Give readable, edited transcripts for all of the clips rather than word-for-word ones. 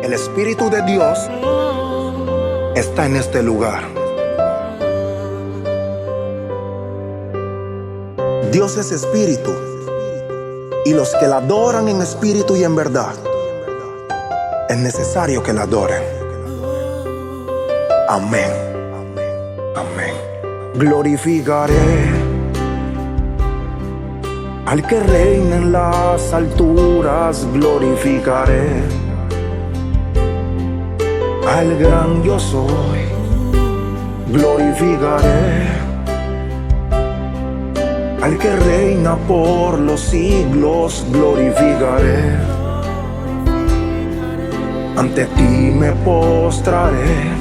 El Espíritu de Dios está en este lugar. Dios es espíritu, y los que la adoran en espíritu y en verdad, es necesario que la adoren. Amén. Amén. Glorificaré al que reina en las alturas, glorificaré al gran yo soy, glorificaré al que reina por los siglos, glorificaré. Ante ti me postraré.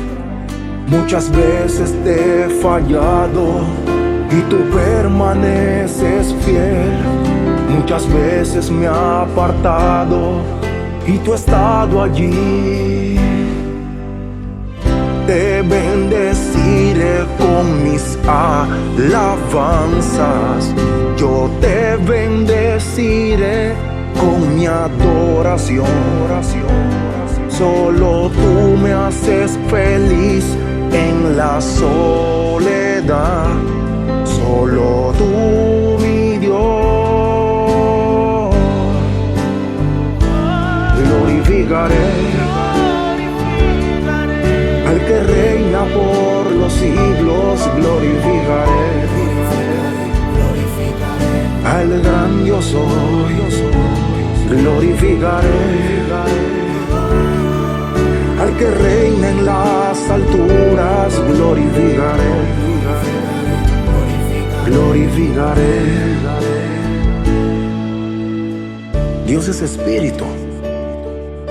Muchas veces te he fallado y tú permaneces fiel. Muchas veces me he apartado y tú has estado allí. Te bendeciré con mis alabanzas. Yo te bendeciré con mi adoración. Solo tú me haces feliz en la soledad. Solo tú, mi Dios. Glorificaré al que reina por los siglos, glorificaré al gran yo soy, glorificaré al que reina en las alturas, glorificaré, glorificaré. Dios es espíritu,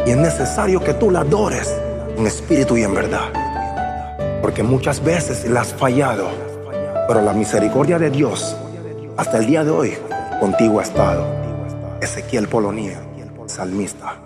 y es necesario que tú la adores en espíritu y en verdad, porque muchas veces la has fallado, pero la misericordia de Dios hasta el día de hoy contigo ha estado. Ezequiel Polonía, salmista.